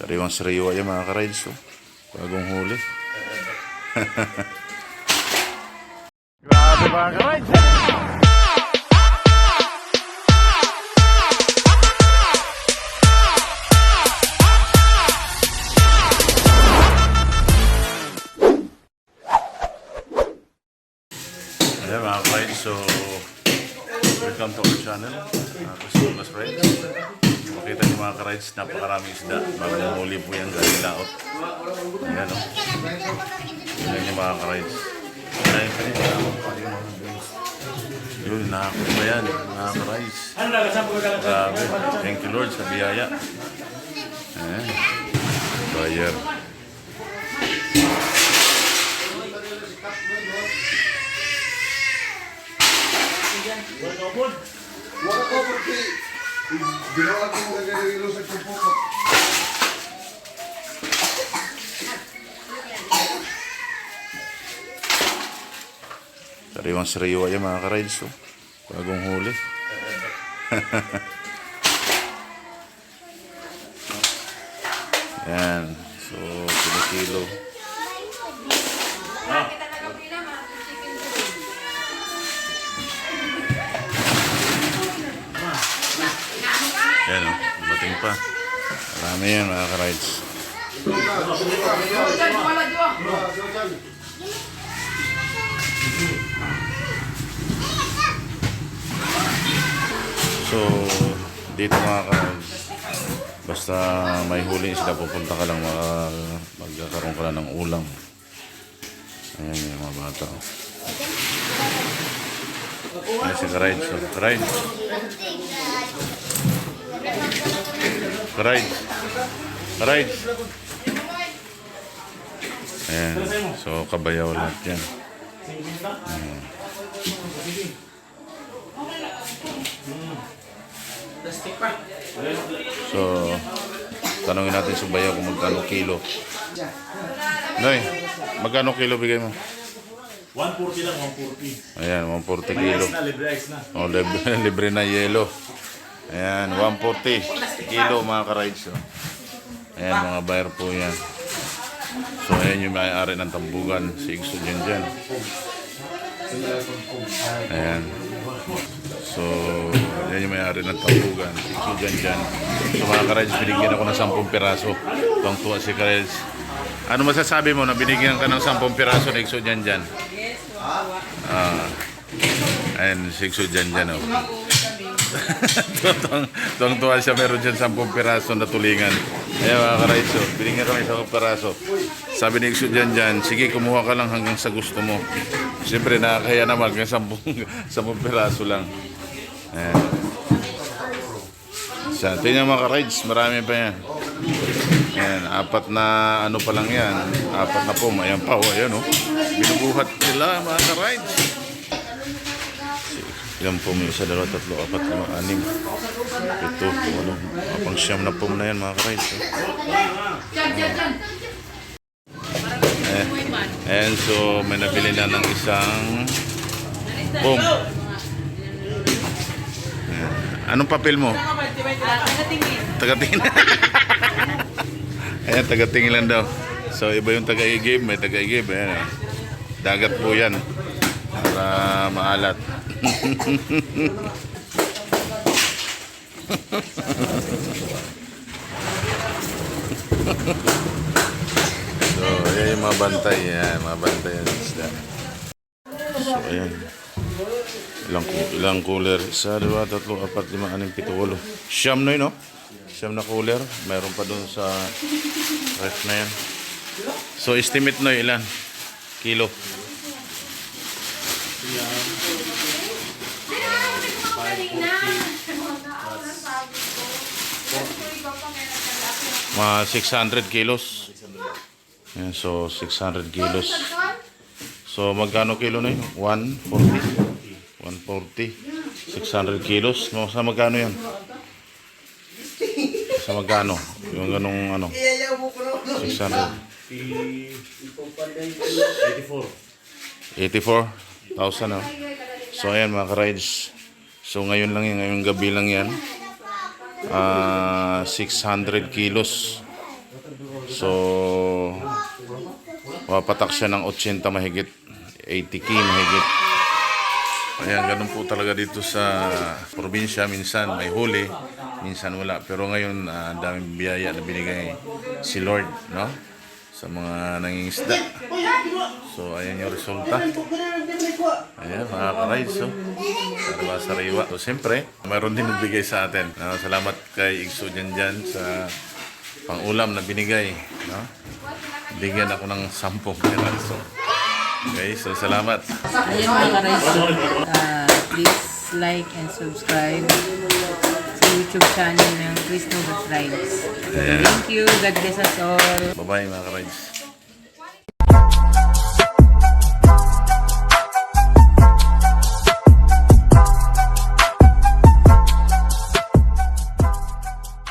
Sariwang-sariwa yan mga ka-rides. Oh. Bagong huli. Grabe mga ka-rides. Ayan mga ka-rides. So, welcome to our channel. Christmas Rides. Makita niyo mga ka-rides, napakaraming isda. Bagong huli po yan, galing laot. Ayan o. Ayan niyo mga ka-rides. Ayan pa rin. Yun, nakakot ba yan mga ka-rides. Grabe. Thank you Lord sa biyaya. Ayan. Bayer. Wala ko porque ginawa ko mga ganito sa kumpoko. Sariwang-sariwa yan mga ka-rides. Oh. Bagong huli. Yan. So, kilo-kilo. Yan o, bating pa. Marami yan mga ka-rides. So, dito mga ka-rides, basta may huli isda, pupunta ka lang, magkakaroon ka lang ng ulam. Ayan yung mga bata. Ayan si ka-rides. So, ka-rides. Ka-rides. Ka-rides. Ayan. So, kabayaw lahat yan. Ayan. So, tanongin natin sa bayaw kung magkano kilo. Noy, magkano kilo bigay mo? 140 lang, 140. Ayan, 140 kilo. Libre ice na. O, libre na yelo. Ayan, 140 kilo mga ka-rides. Oh. Ayan, mga buyer po yan. So, ayan yung may-ari ng tambugan. Si Igso dyan. Ayan. So, ayan yung may-ari ng tambugan. Si Igso dyan. So, mga ka-rides, binigyan ako ng 10 piraso. Tuwang-tuwa si ka-rides. Ano masasabi mo na binigyan ka ng 10 piraso ni Igso dyan? Ayan, si Igso dyan. Oh. Tuwang-tuwa siya, meron dyan 10 piraso na tulingan. Ayan mga ka-rides, so, binigyan kami 10 piraso. Sabi ni Igso dyan, sige kumuha ka lang hanggang sa gusto mo. Siyempre nakakaya naman hanggang 10 piraso lang. Ayan. Siya, tingnan mga ka-rides, marami pa yan. Ayan, 4 na ano pa lang yan. 4 na po, ayan pa, ayan o. Binubuhat sila mga ka-rides. Ilan po may 1, 2, 3, 4, 5, 6, 7, 8, pang siyam na po na yan mga ka-rides. Ayan, so may nabili na ng isang pom. Anong papel mo? Tagatingin. Ayan, tagatingin lang daw. So iba yung taga-igib, may taga-igib. Ayan, dagat po yan para maalat. So, ayan yung mga bantay. Ayan, mga bantay yan isda. So, ayan. Ilang cooler? 1, 2, 3, 4, 5, 6, 7, 8. Siyam na yun, no? Siyam na cooler. Mayroon pa dun sa ref na yan. So, estimate na ilan? Kilo. Mga 600 kilos. Yan, so 600 kilos. So magkano kilo na yun? 140. 140. 600 kilos. No, sa magkano yan? Sa magkano? Yung ganong ano? 600. 84,000 no? So ayan mga ka-rides. So ngayon lang yan, ngayong gabi lang yan. 600 kilos. So, papatak siya ng 80 mahigit, 80k mahigit. Ayan, ganun po talaga dito sa probinsya. Minsan may huli, minsan wala. Pero ngayon, ang daming biyaya na binigay si Lord, no? Sa mga nangingisda. So, ayan yung resulta. Ayan, mga ka-rides, so. Sariwa-sariwa. So, siyempre, mayroon din nagbigay sa atin. Salamat kay Igso dyan sa pang-ulam na binigay, no? Bigyan ako ng 10 piraso. Okay, so salamat. Ayan mga ka-rice, please like and subscribe sa YouTube channel ng Chris Nova Rides. Thank you. God bless us all. Bye-bye mga ka-rides.